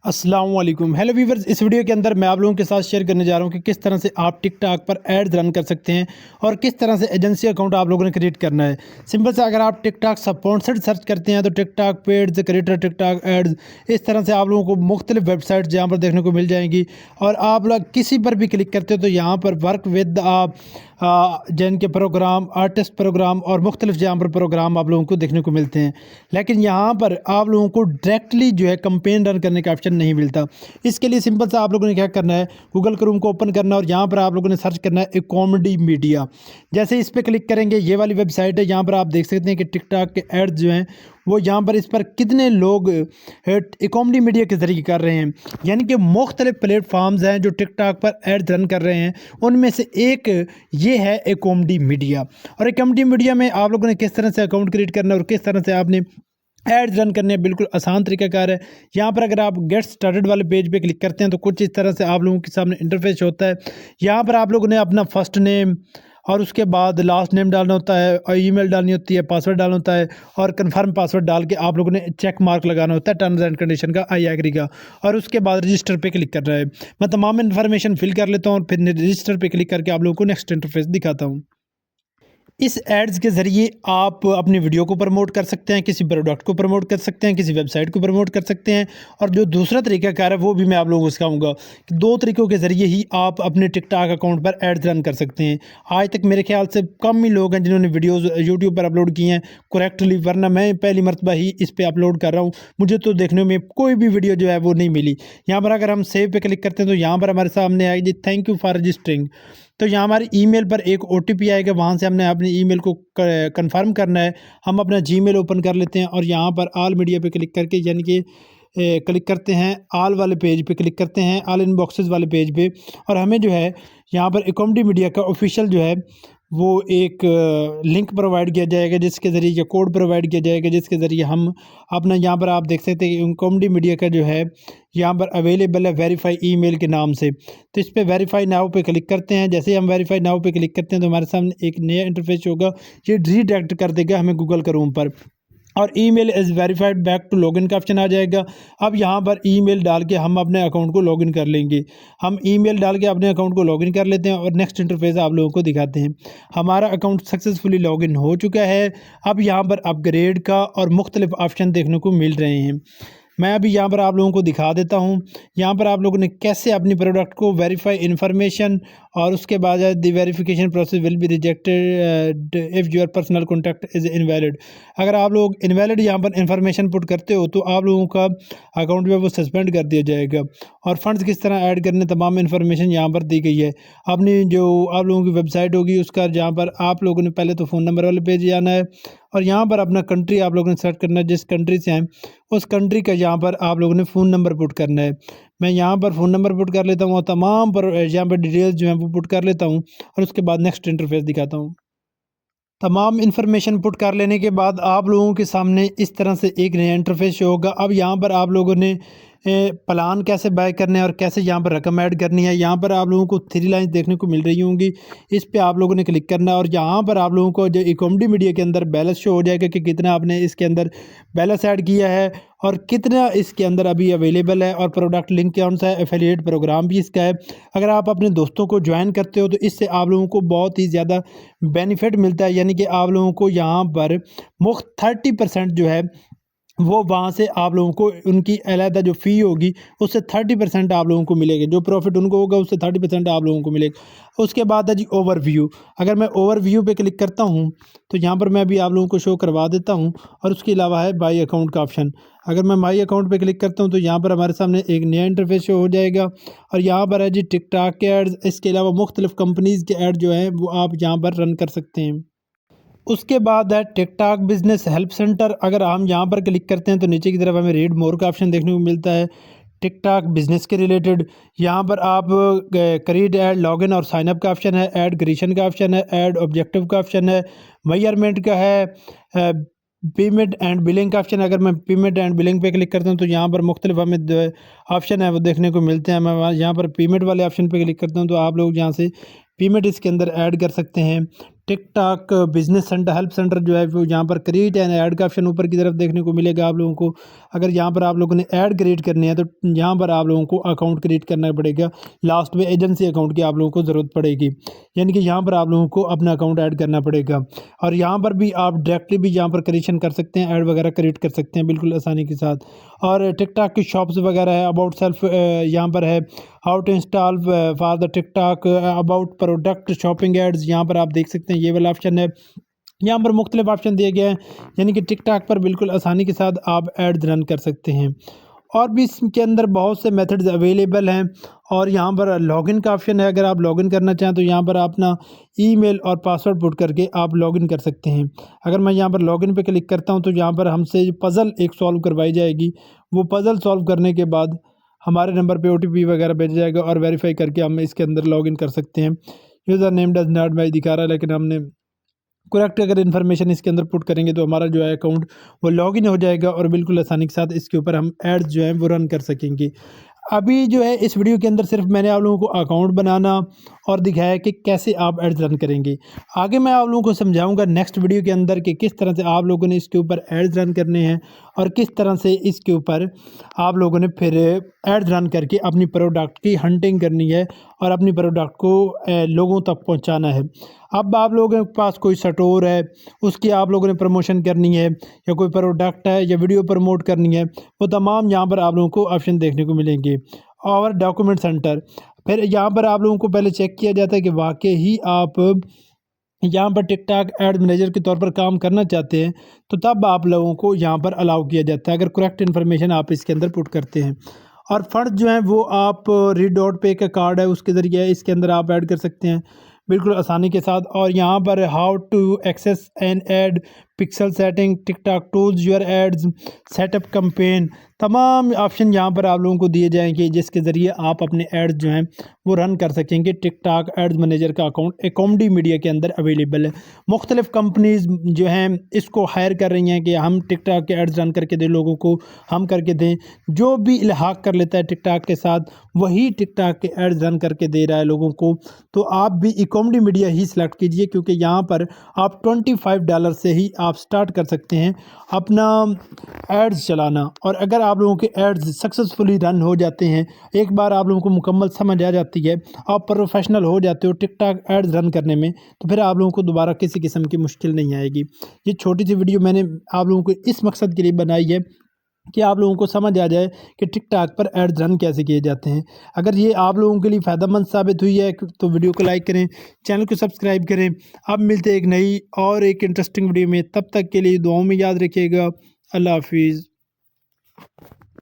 अस्सलाम वालेकुम। Hello viewers, इस वीडियो के अंदर मैं आप लोगों के साथ शेयर करने जा रहा हूं कि किस तरह से आप टिकटॉक पर एड्स रन कर सकते हैं और किस तरह से एजेंसी अकाउंट आप लोगों ने क्रिएट करना है। सिंपल से अगर आप टिकटॉक स्पॉन्सर्ड सर्च करते हैं तो TikTok paid creator TikTok ads, इस तरह से आप लोगों को मुख्तलिफ वेबसाइट्स यहाँ पर देखने को मिल जाएंगी। और आप लोग किसी पर भी क्लिक करते हो तो यहाँ पर वर्क विद आप जैन के प्रोग्राम, आर्टिस्ट प्रोग्राम और मुख्तलिफ यहाँ पर प्रोग्राम आप लोगों को देखने को मिलते हैं। लेकिन यहाँ पर आप लोगों को डायरेक्टली जो है कंपेन रन करने का ऑप्शन नहीं मिलता। इसके लिए सिंपल सा आप लोगों ने क्या करना है, गूगल क्रोम को ओपन करना है और यहाँ पर आप लोगों ने सर्च करना है कॉमेडी मीडिया। जैसे इस पर क्लिक करेंगे, ये वाली वेबसाइट है। यहाँ पर आप देख सकते हैं कि टिकटॉक के एड्स जो हैं वो यहाँ पर इस पर कितने लोग कॉमेडी मीडिया के ज़रिए कर रहे हैं। यानी कि मुख्तलिफ प्लेटफॉर्म्स हैं जो टिकटॉक पर एड्स रन कर रहे हैं, उनमें से एक ये है कॉमेडी मीडिया। और कॉमेडी मीडिया में आप लोगों ने किस तरह से अकाउंट क्रिएट करना है और किस तरह से आपने एड्स रन करने बिल्कुल आसान तरीकाकार है। यहाँ पर अगर आप गेट स्टार्टेड वाले पेज पे क्लिक करते हैं तो कुछ इस तरह से आप लोगों के सामने इंटरफेस होता है। यहाँ पर आप लोगों ने अपना फर्स्ट नेम और उसके बाद लास्ट नेम डालना होता है और ईमेल डालनी होती है, पासवर्ड डालना होता है और कंफर्म पासवर्ड डाल के आप लोगों ने चेक मार्क लगाना होता है टर्म्स एंड कंडीशन का, आई एग्री का। और उसके बाद रजिस्टर पे क्लिक करना है। मैं तमाम इन्फॉर्मेशन फिल कर लेता हूँ और फिर रजिस्टर पे क्लिक करके आप लोगों को नेक्स्ट इंटरफेस दिखाता हूँ। इस एड्स के ज़रिए आप अपनी वीडियो को प्रमोट कर सकते हैं, किसी प्रोडक्ट को प्रमोट कर सकते हैं, किसी वेबसाइट को प्रमोट कर सकते हैं। और जो दूसरा तरीकाकार है वो भी मैं आप लोगों को सिखाऊंगा कि दो तरीक़ों के ज़रिए ही आप अपने टिकटॉक अकाउंट पर एड्स रन कर सकते हैं। आज तक मेरे ख्याल से कम ही लोग हैं जिन्होंने वीडियोज़ यूट्यूब पर अपलोड किए हैं करेक्टली, वरना मैं पहली मरतबा ही इस पर अपलोड कर रहा हूँ। मुझे तो देखने में कोई भी वीडियो जो है वो नहीं मिली। यहाँ पर अगर हम सेव पे क्लिक करते हैं तो यहाँ पर हमारे सामने आएगी थैंक यू फॉर रजिस्टरिंग। तो यहाँ हमारे ईमेल पर एक ओटीपी आएगा, वहाँ से हमने अपनी ईमेल को कंफर्म करना है। हम अपना जीमेल ओपन कर लेते हैं और यहाँ पर ऑल मीडिया पे क्लिक करके यानी कि क्लिक करते हैं, ऑल वाले पेज पे क्लिक करते हैं, ऑल इनबॉक्सेस वाले पेज पे। और हमें जो है यहाँ पर कॉमेडी मीडिया का ऑफिशियल जो है वो एक लिंक प्रोवाइड किया जाएगा, जिसके ज़रिए या कोड प्रोवाइड किया जाएगा, जिसके ज़रिए हम अपना यहाँ पर आप देख सकते हैं कि कॉमेडी मीडिया का जो है यहाँ पर अवेलेबल है वेरीफाई ईमेल के नाम से। तो इस पर वेरीफाई नाउ पे क्लिक करते हैं। जैसे ही हम वेरीफाई नाउ पे क्लिक करते हैं तो हमारे सामने एक नया इंटरफेस होगा, ये रीडायरेक्ट कर देगा हमें गूगल क्रोम पर और email is verified back to login का ऑप्शन आ जाएगा। अब यहाँ पर ईमेल डाल के हम अपने अकाउंट को लॉगिन कर लेंगे। हम ईमेल डाल के अपने अकाउंट को लॉगिन कर लेते हैं और नेक्स्ट इंटरफेस आप लोगों को दिखाते हैं। हमारा अकाउंट सक्सेसफुली लॉगिन हो चुका है। अब यहाँ पर अपग्रेड का और मुख्तलिफ ऑप्शन देखने को मिल रहे हैं। मैं अभी यहाँ पर आप लोगों को दिखा देता हूँ। यहाँ पर आप लोगों ने कैसे अपनी प्रोडक्ट को वेरीफाई इन्फॉर्मेशन और उसके बाद the verification process will be rejected if your personal contact is invalid. अगर आप लोग इनवैलिड यहाँ पर इन्फॉर्मेशन पुट करते हो तो आप लोगों का अकाउंट में वो सस्पेंड कर दिया जाएगा। और फंड्स किस तरह ऐड करने, तमाम इन्फॉर्मेशन यहाँ पर दी गई है। अपनी जो आप लोगों की वेबसाइट होगी उसका जहाँ पर आप लोगों ने पहले तो फ़ोन नंबर वाले पेज जाना है और यहाँ पर अपना कंट्री आप लोगों ने सेलेक्ट करना है, जिस कंट्री से हैं उस कंट्री का यहाँ पर आप लोगों ने फ़ोन नंबर पुट करना है। मैं यहाँ पर फ़ोन नंबर पुट कर लेता हूँ और तमाम पर यहाँ पर डिटेल्स जो हैं वो पुट कर लेता हूँ और उसके बाद नेक्स्ट इंटरफेस दिखाता हूँ। तमाम इन्फॉर्मेशन पुट कर लेने के बाद आप लोगों के सामने इस तरह से एक नया इंटरफेस शो होगा। अब यहाँ पर आप लोगों ने प्लान कैसे बाय करने हैं और कैसे यहाँ पर रकम ऐड करनी है, यहाँ पर आप लोगों को 3 लाइन्स देखने को मिल रही होंगी। इस पे आप लोगों ने क्लिक करना है और यहाँ पर आप लोगों को जो कॉमेडी मीडिया के अंदर बैलेंस शो हो जाएगा कि कितना आपने इसके अंदर बैलेंस ऐड किया है और कितना इसके अंदर अभी अवेलेबल है और प्रोडक्ट लिंक कौन सा है, एफिलिएट प्रोग्राम भी इसका है। अगर आप अपने दोस्तों को ज्वाइन करते हो तो इससे आप लोगों को बहुत ही ज़्यादा बेनिफिट मिलता है। यानी कि आप लोगों को यहाँ पर मुफ्त 30% जो है वो वहाँ से आप लोगों को उनकी अलहदा जो फ़ी होगी उससे 30% आप लोगों को मिलेगा। जो प्रॉफिट उनको होगा उससे 30% आप लोगों को मिलेगा। उसके बाद है जी ओवरव्यू। अगर मैं ओवरव्यू पे क्लिक करता हूँ तो यहाँ पर मैं अभी आप लोगों को शो करवा देता हूँ। और उसके अलावा है बाई अकाउंट का ऑप्शन। अगर मैं माई अकाउंट पे क्लिक करता हूँ तो यहाँ पर हमारे सामने एक नया इंटरफेस शो हो जाएगा और यहाँ पर है जी टिकटॉक के एड्स। इसके अलावा मुख्तलिफ कंपनीज़ के ऐड जो हैं वो आप यहाँ पर रन कर सकते हैं। उसके बाद है टिकटॉक बिजनेस हेल्प सेंटर। अगर हम यहाँ पर क्लिक करते हैं तो नीचे की तरफ हमें रीड मोर का ऑप्शन देखने को मिलता है टिकटॉक बिजनेस के रिलेटेड। यहाँ पर आप क्रिएट ऐड लॉगिन और साइनअप का ऑप्शन है, ऐड क्रिएशन का ऑप्शन है, ऐड ऑब्जेक्टिव का ऑप्शन है, मेजरमेंट का है, पेमेंट एंड बिलिंग का ऑप्शन। अगर मैं पेमेंट एंड बिलिंग पे क्लिक करता हूँ तो यहाँ पर मुख्तलिफ हमें ऑप्शन है वो देखने को मिलते हैं। मैं यहाँ पर पेमेंट वाले ऑप्शन पे क्लिक करता हूँ तो आप लोग यहाँ से पेमेंट इसके अंदर ऐड कर सकते हैं। TikTok business centre help centre जो है वो यहाँ पर क्रिएट एंड ऐड का ऑप्शन ऊपर की तरफ देखने को मिलेगा आप लोगों को। अगर यहाँ पर आप लोगों ने ऐड क्रिएट करनी है तो यहाँ पर आप लोगों को अकाउंट क्रिएट करना पड़ेगा। लास्ट में एजेंसी अकाउंट की आप लोगों को ज़रूरत पड़ेगी, यानी कि यहाँ पर आप लोगों को अपना अकाउंट ऐड करना पड़ेगा। और यहाँ पर भी आप डायरेक्टली भी यहाँ पर क्रिएशन कर सकते हैं, ऐड वगैरह क्रिएट कर सकते हैं बिल्कुल आसानी के साथ। और टिकटॉक की शॉप्स वगैरह है, अबाउट सेल्फ यहाँ पर है, how to install for the TikTok, about product, shopping ads, यहाँ पर आप देख सकते हैं ये वाला ऑप्शन है। यहाँ पर मुख्तलिफ ऑप्शन दिए गए हैं, यानी कि टिकटॉक पर बिल्कुल आसानी के साथ आप एड्स रन कर सकते हैं। और भी इसके अंदर बहुत से मेथड्स अवेलेबल हैं। और यहाँ पर लॉगिन का ऑप्शन है, अगर आप लॉगिन करना चाहें तो यहाँ पर अपना ईमेल और पासवर्ड पुट करके आप लॉगिन कर सकते हैं। अगर मैं यहाँ पर लॉगिन पे क्लिक करता हूँ तो यहाँ पर हमसे पज़ल एक सॉल्व करवाई जाएगी। वो पज़ल सॉल्व करने के बाद हमारे नंबर पे OTP वगैरह भेजा जाएगा और वेरीफाई करके हम इसके अंदर लॉगिन कर सकते हैं। User name does not match दिखा रहा है, लेकिन हमने करेक्ट अगर इन्फॉर्मेशन इसके अंदर पुट करेंगे तो हमारा जो है अकाउंट वो लॉगिन हो जाएगा और बिल्कुल आसानी के साथ इसके ऊपर हम एड्स जो हैं वो रन कर सकेंगे। अभी जो है इस वीडियो के अंदर सिर्फ मैंने आप लोगों को अकाउंट बनाना और दिखाया कि कैसे आप एड्स रन करेंगे। आगे मैं आप लोगों को समझाऊंगा नेक्स्ट वीडियो के अंदर कि किस तरह से आप लोगों ने इसके ऊपर एड्स रन करने हैं और किस तरह से इसके ऊपर आप लोगों ने फिर एड्स रन करके अपनी प्रोडक्ट की हंटिंग करनी है और अपनी प्रोडक्ट को लोगों तक पहुंचाना है। अब आप लोगों के पास कोई स्टोर है, उसकी आप लोगों ने प्रमोशन करनी है, या कोई प्रोडक्ट है या वीडियो प्रमोट करनी है, वो तमाम यहाँ पर आप लोगों को ऑप्शन देखने को मिलेंगे। और डॉक्यूमेंट सेंटर, फिर यहाँ पर आप लोगों को पहले चेक किया जाता है कि वाकई ही आप यहाँ पर टिकटॉक एड मैनेजर के तौर पर काम करना चाहते हैं, तो तब आप लोगों को यहाँ पर अलाउ किया जाता है, अगर करेक्ट इन्फॉर्मेशन आप इसके अंदर पुट करते हैं। और फंड जो है वो आप रीड.पे का कार्ड है उसके ज़रिए इसके अंदर आप ऐड कर सकते हैं बिल्कुल आसानी के साथ। और यहाँ पर how to access an ad, pixel setting, TikTok tools your ads, setup campaign, तमाम ऑप्शन यहाँ पर आप लोगों को दिए जाएंगे जिसके ज़रिए आप अपने एड्स जो हैं वो रन कर सकेंगे। टिकटॉक एड्स मैनेजर का अकाउंट कॉमेडी मीडिया के अंदर अवेलेबल है। मुख्तलिफ कंपनीज जो हैं इसको हायर कर रही हैं कि हम टिकटॉक के एड्स रन करके दें लोगों को, हम करके दें। जो भी इल्हाक कर लेता है टिकटॉक के साथ वही टिकटॉक के एड्स रन करके दे रहा है लोगों को। तो आप भी कॉमेडी मीडिया ही सिलेक्ट कीजिए, क्योंकि यहाँ पर आप $25 से ही आप स्टार्ट कर सकते हैं अपना एड्स चलाना। और अगर आप लोगों के एड्स सक्सेसफुली रन हो जाते हैं, एक बार आप लोगों को मुकम्मल समझ आ जाती है, आप प्रोफेशनल हो जाते हो टिकटॉक एड्स रन करने में, तो फिर आप लोगों को दोबारा किसी किस्म की मुश्किल नहीं आएगी। ये छोटी सी वीडियो मैंने आप लोगों को इस मकसद के लिए बनाई है कि आप लोगों को समझ आ जाए कि टिकटॉक पर एड्स रन कैसे किए जाते हैं। अगर ये आप लोगों के लिए फ़ायदेमंद साबित हुई है तो वीडियो को लाइक करें, चैनल को सब्सक्राइब करें। अब मिलते हैं एक नई और एक इंटरेस्टिंग वीडियो में, तब तक के लिए दुआओं में याद रखिएगा। अल्लाह हाफिज़।